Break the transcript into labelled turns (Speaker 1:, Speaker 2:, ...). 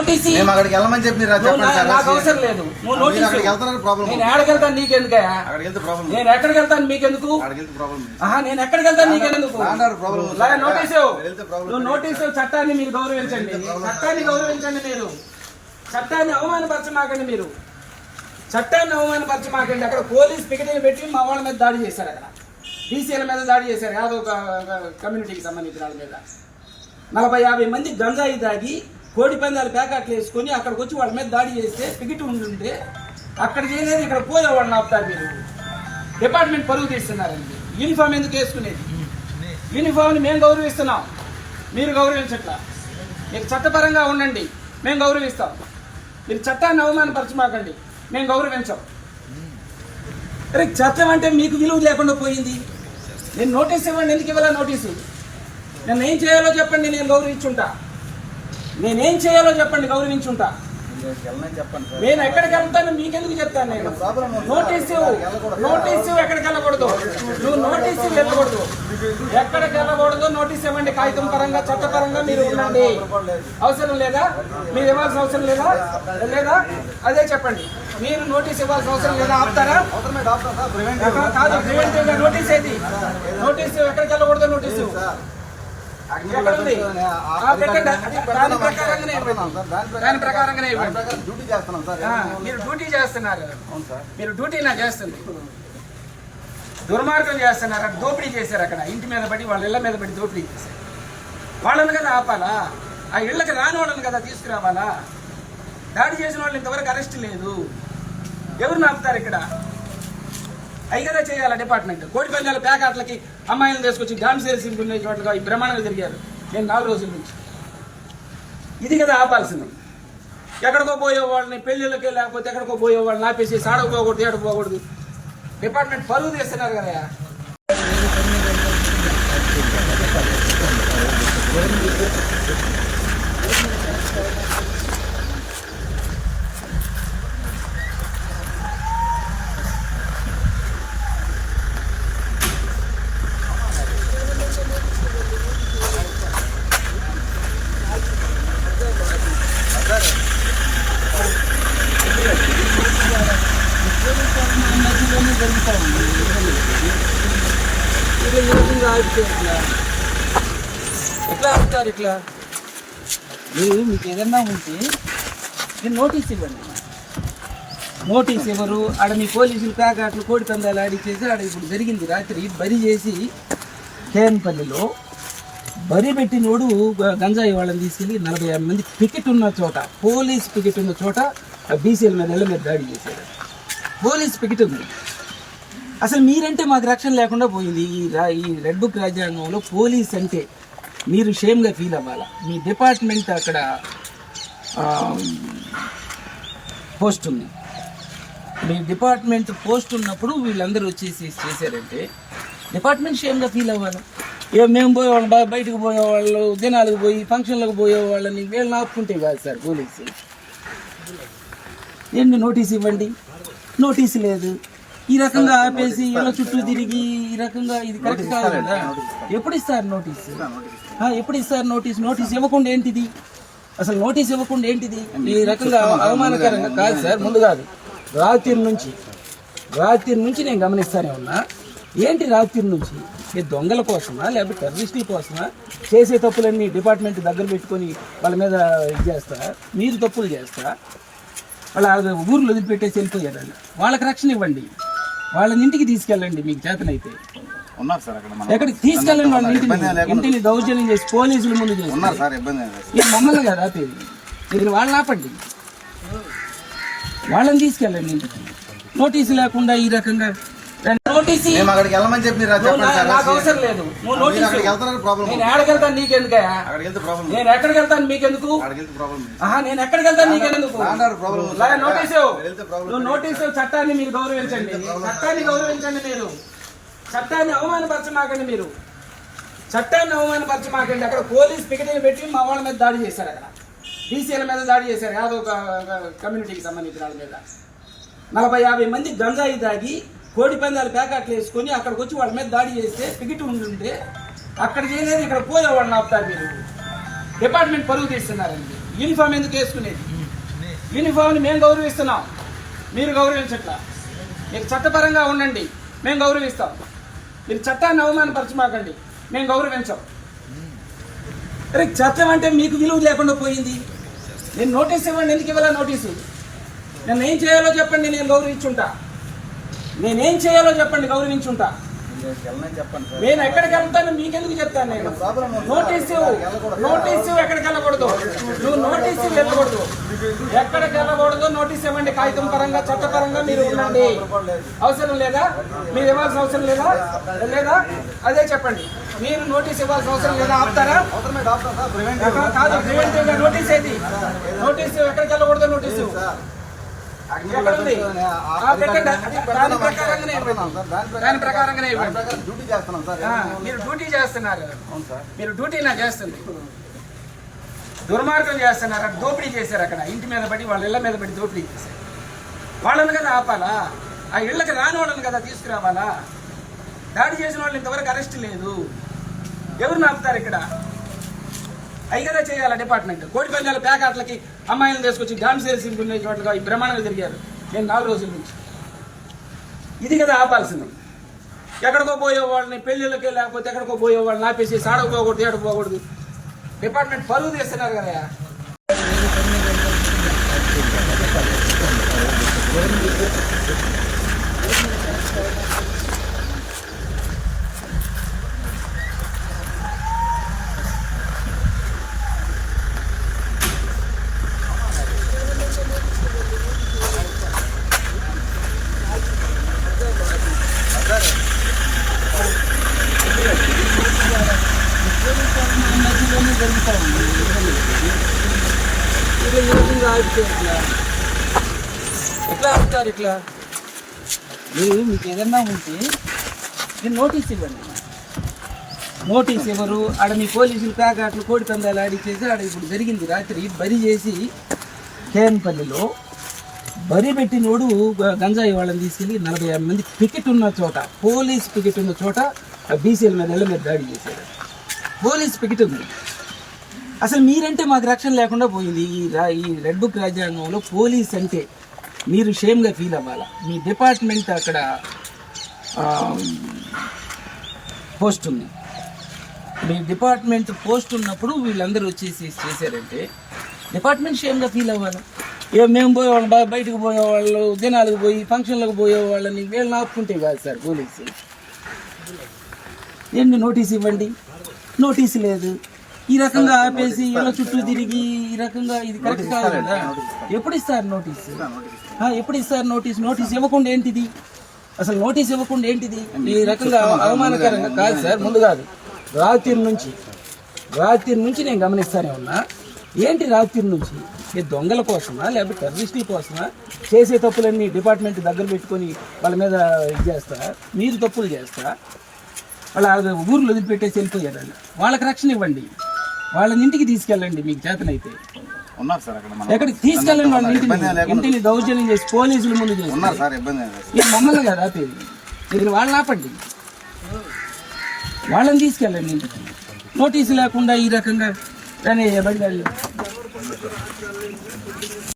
Speaker 1: Notice
Speaker 2: అక్కడికి వెళ్ళమని చెప్పి
Speaker 1: నాకు అవసరం లేదు. నువ్వు నోటీస్ నేను ఎక్కడికి వెళ్తాను నీకెందుకయ్యా? నేను ఎక్కడికి వెళ్తాను మీకెందుకు? నేను ఎక్కడికి వెళ్తాను నీకెందుకు? నోటీసు నువ్వు నోటీసు చట్టాన్ని మీరు గౌరవించండి. చట్టాన్ని గౌరవించండి. మీరు చట్టాన్ని అవమానపరచమాకండి. మీరు చట్టాన్ని అవమానపరచమాకండి. అక్కడ పోలీస్ పికెటింగ్ పెట్టి మా వాళ్ళ మీద దాడి చేశారు. అక్కడ బీసీల మీద దాడి చేశారు. యాదవ్ కమ్యూనిటీకి సంబంధించిన వాళ్ళ మీద 40-50 మంది గంజాయి తాగి కోడి పందాలు ప్యాకెట్లు వేసుకొని అక్కడికి వచ్చి వాళ్ళ మీద దాడి చేస్తే పికెట్ ఉంటుంటే అక్కడ చేయలేదు, ఇక్కడ పోయేవాళ్ళని ఆపుతారు. మీరు డిపార్ట్మెంట్ పరుగు తీస్తున్నారండి. యూనిఫామ్ ఎందుకు వేసుకునేది? యూనిఫామ్ని మేము గౌరవిస్తున్నాం, మీరు గౌరవించట్లా. మీరు చట్టపరంగా ఉండండి, మేము గౌరవిస్తాం. మీరు చట్టాన్ని అవమానపరచమాకండి, మేము గౌరవించాం. అరే చట్టం అంటే మీకు విలువ లేకుండా పోయింది. నేను నోటీస్ ఇవ్వండి. ఎందుకు ఇవ్వాలా నోటీసు? నేను ఏం చేయాలో చెప్పండి, నేను గౌరవించుంటా. నేనేం చేయాలో చెప్పండి, గౌరవించుంటా. నేను ఎక్కడికి వెళ్తాను మీకెందుకు చెప్తాను? నేను నోటీసు ఎక్కడికి వెళ్ళకూడదు. నువ్వు నోటీసు వెళ్ళకూడదు. ఎక్కడికి వెళ్ళకూడదు. నోటీస్ ఇవ్వండి. కాగితం పరంగా చట్టపరంగా మీరు ఉండండి. అవసరం లేదా? మీరు ఇవ్వాల్సిన అవసరం లేదా? అదే చెప్పండి. మీరు నోటీస్ ఇవ్వాల్సిన అవసరం లేదా? ఆపుతారా? కాదు, ప్రివెంటివ్ గా నోటీస్ ఏది? నోటీసు ఎక్కడికి వెళ్ళకూడదు. నోటీసు దాని ప్రకారంగానే మీరు డ్యూటీ చేస్తున్నారు. మీరు డ్యూటీ నా చేస్తుంది. దుర్మార్గం చేస్తున్నారు. అక్కడ దోపిడీ చేశారు. అక్కడ ఇంటి మీద పడి వాళ్ళ ఇళ్ల మీద పడి దోపిడీ చేశారు. వాళ్ళని కదా ఆపాలా? ఆ ఇళ్లకి రాని వాళ్ళని కదా తీసుకురావాలా? దాడి చేసిన వాళ్ళు ఇంతవరకు అరెస్ట్ లేదు. ఎవరు ఆపుతారు ఇక్కడ? అవి కదా చేయాలా డిపార్ట్మెంట్. కోడి పందాల ప్యాకెట్లకి అమ్మాయిలను తీసుకొచ్చి డాన్స్ చేసి చోట్లుగా ఈ బ్రహ్మాండంగా తిరిగారు నేను 4 రోజుల నుంచి. ఇది కదా ఆపాల్సింది. ఎక్కడికో పోయే వాళ్ళని పెళ్లిళ్ళకి లేకపోతే ఎక్కడికో పోయే వాళ్ళని ఆపేసి ఆడకపోకూడదు, ఏడకపోకూడదు. డిపార్ట్మెంట్ పరువు తీస్తున్నారు కదా. ఎట్లా ఆపుతారు? ఇట్లా మీరు మీకు ఏదన్నా ఉంటే మీరు నోటీస్ ఇవ్వండి. నోటీస్ ఇవ్వరు. ఆడ మీ పోలీసులు ప్యాకెట్లు కోడి పందాలు ఆడిచేసి ఆడ ఇప్పుడు జరిగింది. రాత్రి బరి చేసి కేఎన్పల్లిలో బరి పెట్టినోడు గంజాయి వాళ్ళని తీసుకెళ్ళి 40-50 మంది పికెట్ ఉన్న చోట, పోలీస్ పికెట్ ఉన్న చోట బీసీల మీద ఇళ్ళ మీద దాడి చేశారు. పోలీస్ పికెట్ ఉంది. అసలు మీరంటే మాకు రక్షణ లేకుండా పోయింది. ఈ రెడ్ బుక్ రాజ్యాంగంలో పోలీస్ అంటే మీరు షేమ్గా ఫీల్ అవ్వాలా. మీ డిపార్ట్మెంట్ అక్కడ పోస్ట్ ఉంది. మీ డిపార్ట్మెంట్ పోస్ట్ ఉన్నప్పుడు వీళ్ళందరూ వచ్చేసి చేశారంటే డిపార్ట్మెంట్ షేమ్గా ఫీల్ అవ్వాలి. మేము పోయేవాళ్ళం, బయటకు పోయేవాళ్ళు, దినాలకు పోయి ఫంక్షన్లకు పోయేవాళ్ళని వీళ్ళని ఆపుకుంటే కాదు సార్ పోలీసు. ఏంటి నోటీస్ ఇవ్వండి. నోటీసు లేదు. ఈ రకంగా ఆపేసి ఇలా చుట్టూ తిరిగి ఈ రకంగా ఇది కరెక్ట్ కాదు కదా. ఎప్పుడు ఇస్తారు నోటీసు? ఎప్పుడు ఇస్తారు నోటీస్? నోటీస్ ఇవ్వకుండా ఏంటిది? అసలు నోటీస్ ఇవ్వకుండా ఏంటిది? ఈ రకంగా అవమానకరంగా కాదు సార్. ముందు కాదు, రాత్రి నుంచి నేను గమనిస్తానే ఉన్నా. ఏంటి రాత్రి నుంచి? ఈ దొంగల కోసమా లేకపోతే టెర్రరిస్టుల కోసమా? చేసే తప్పులన్నీ డిపార్ట్మెంట్ దగ్గర పెట్టుకొని వాళ్ళ మీద ఇది చేస్తా, మీరు తప్పులు చేస్తా, వాళ్ళ ఊర్లో వదిలిపెట్టేసి వెళ్ళిపోయారు. వాళ్ళకి రక్షణ ఇవ్వండి. వాళ్ళని ఇంటికి తీసుకెళ్ళండి మీకు చేతనైతే. ఎక్కడికి తీసుకెళ్ళండి? వాళ్ళ ఇంటిని దౌర్జన్యం చేసి పోలీసుల ముందు చేసి మమ్మల్ని కదా ఆపేది. మీరు వాళ్ళని ఆపండి, వాళ్ళని తీసుకెళ్ళండి ఇంటికి. నోటీసు లేకుండా ఈ రకంగా నోటీసు నాకు అవసరం లేదు. నువ్వు నోటీసు నేను ఎక్కడికి వెళ్తాను నీకెందుకయ్యా? నేను ఎక్కడికి వెళ్తాను మీకెందుకు? నేను ఎక్కడికి వెళ్తాను నీకెందుకు? నోటీసు నువ్వు నోటీసు చట్టాన్ని మీరు గౌరవించండి. చట్టాన్ని గౌరవించండి. మీరు చట్టాన్ని అవమానపరచమాకండి. మీరు చట్టాన్ని అవమానపరచమాకండి. అక్కడ పోలీస్ పికెటింగ్ పెట్టి మా వాళ్ళ మీద దాడి చేశారు. అక్కడ బీసీల మీద దాడి చేశారు. యాదవ్ కమ్యూనిటీకి సంబంధించిన వాళ్ళ మీద 40-50 మంది గంజాయి తాగి కోడి పందాలు ప్యాకెట్లు వేసుకొని అక్కడికి వచ్చి వాళ్ళ మీద దాడి చేస్తే పికెట్ ఉంటుంటే అక్కడ చేయలేదు, ఇక్కడ పోయేవాళ్ళని ఆపుతారు. మీరు డిపార్ట్మెంట్ పరుగు తీస్తున్నారండి. యూనిఫామ్ ఎందుకు వేసుకునేది? యూనిఫామ్ని మేము గౌరవిస్తున్నాం, మీరు గౌరవించట్లా. మీరు చట్టపరంగా ఉండండి, మేము గౌరవిస్తాం. మీరు చట్టాన్ని అవమానపరచమాకండి, మేము గౌరవించాం. అరే చట్టం అంటే మీకు విలువ లేకుండా పోయింది. నేను నోటీస్ ఇవ్వండి, ఎందుకు ఇవ్వాలా నోటీసు? నేను ఏం చేయాలో చెప్పండి, నేను గౌరవించుంటా. నేనేం చేయాలో చెప్పండి, గౌరవించుంటా. నేను ఎక్కడికి వెళ్తాను మీకెందుకు చెప్తాను? నేను నోటీసు ఎక్కడికి వెళ్ళకూడదు, నువ్వు నోటీసు వెళ్ళకూడదు, ఎక్కడికి వెళ్ళకూడదు. నోటీస్ ఇవ్వండి, కాగితం పరంగా చట్టపరంగా మీరు ఉండండి. అవసరం లేదా? మీరు ఇవ్వాల్సిన అవసరం లేదా? అదే చెప్పండి. మీరు నోటీస్ ఇవ్వాల్సిన అవసరం లేదా? ఆపుతారా? కాదు, ప్రివెంటివ్ గా నోటీస్ ఏది? నోటీసు ఎక్కడికి వెళ్ళకూడదు, నోటీసు దాని ప్రకారంగానే మీరు డ్యూటీ చేస్తున్నారు. మీరు డ్యూటీ నా చేస్తుంది, దుర్మార్గం చేస్తున్నారు. దోపిడీ చేశారు, అక్కడ ఇంటి మీద పడి వాళ్ళ ఇళ్ల మీద పడి దోపిడీ చేశారు. వాళ్ళని కదా ఆపాలా? ఆ ఇళ్లకి రాని వాళ్ళని కదా తీసుకురావాలా? దాడి చేసిన వాళ్ళు ఇంతవరకు అరెస్ట్ లేదు. ఎవరు ఆపుతారు ఇక్కడ? అవి కదా చేయాలా డిపార్ట్మెంట్. కోడిపందాల ప్యాకాట్లకి అమ్మాయిలను తీసుకొచ్చి డాన్స్ చేసి చోట్లుగా ఈ బ్రహ్మాండంగా తిరిగారు నేను 4 రోజుల నుంచి. ఇది కదా ఆపాల్సింది. ఎక్కడికో పోయే వాళ్ళని, పెళ్లిళ్ళకి లేకపోతే ఎక్కడికో పోయే వాళ్ళని ఆపేసి ఆడకపోకూడదు, ఏడకపోకూడదు. డిపార్ట్మెంట్ పరువు తీస్తున్నారు కదా. ఎట్లా ఆపుతారు? ఇట్లా మీరు మీకు ఏదన్నా ఉంటే మీరు నోటీస్ ఇవ్వండి. నోటీస్ ఇవ్వరు. ఆడ మీ పోలీసులు ప్యాకాట్లు కోడి పందాలు ఆడిచేసి ఆడ ఇప్పుడు జరిగింది. రాత్రి బరి చేసి కేఎన్పల్లిలో బరి పెట్టినోడు గంజాయి వాళ్ళని తీసుకెళ్ళి 45 మంది పికెట్ ఉన్న చోట, పోలీస్ పికెట్ ఉన్న చోట బీసీల మీద ఇళ్ళ మీద దాడి చేశారు. పోలీస్ పికెట్ ఉంది. అసలు మీరంటే మాకు రక్షణ లేకుండా పోయింది. ఈ రెడ్ బుక్ రాజ్యాంగంలో పోలీస్ అంటే మీరు షేమ్గా ఫీల్ అవ్వాలా. మీ డిపార్ట్మెంట్ అక్కడ పోస్ట్ ఉంది. మీ డిపార్ట్మెంట్ పోస్ట్ ఉన్నప్పుడు వీళ్ళందరూ వచ్చేసి చేశారంటే డిపార్ట్మెంట్ షేమ్గా ఫీల్ అవ్వాలి. మేము పోయేవాళ్ళం, బయటకు పోయేవాళ్ళు, జనాలకు పోయి ఫంక్షన్లకు పోయేవాళ్ళని వీళ్ళని ఆపుకుంటే కాదు సార్ పోలీసు. ఏంటి నోటీస్ ఇవ్వండి, నోటీసు లేదు. ఈ రకంగా ఆపేసి ఇలా చుట్టూ తిరిగి ఈ రకంగా ఇది కరెక్ట్ కాదు కదా. ఎప్పుడు ఇస్తారు నోటీసు? ఎప్పుడు ఇస్తారు నోటీస్? నోటీస్ ఇవ్వకుండా ఏంటిది? అసలు నోటీస్ ఇవ్వకుండా ఏంటిది? ఈ రకంగా అవమానకరంగా కాదు సార్. ముందు కాదు, రాత్రి నుంచి నేను గమనిస్తానే ఉన్నా. ఏంటి రాత్రి నుంచి? ఈ దొంగల కోసమా లేకపోతే టెర్రరిస్టుల కోసమా? చేసే తప్పులన్నీ డిపార్ట్మెంట్ దగ్గర పెట్టుకొని వాళ్ళ మీద ఇది చేస్తా, మీరు తప్పులు చేస్తా, వాళ్ళ ఊర్లో వదిలిపెట్టేసి వెళ్ళిపోయారు. వాళ్ళకి రక్షణ ఇవ్వండి, వాళ్ళని ఇంటికి తీసుకెళ్ళండి మీకు చేతనైతే. ఎక్కడికి తీసుకెళ్ళండి? వాళ్ళ ఇంటిని దౌర్జన్యం చేసి పోలీసుల ముందు చేసి మమ్మల్ని కదా ఆపేది. మీరు వాళ్ళని ఆపండి, వాళ్ళని తీసుకెళ్ళండి ఇంటికి. నోటీసు లేకుండా ఈ రకంగా కానీ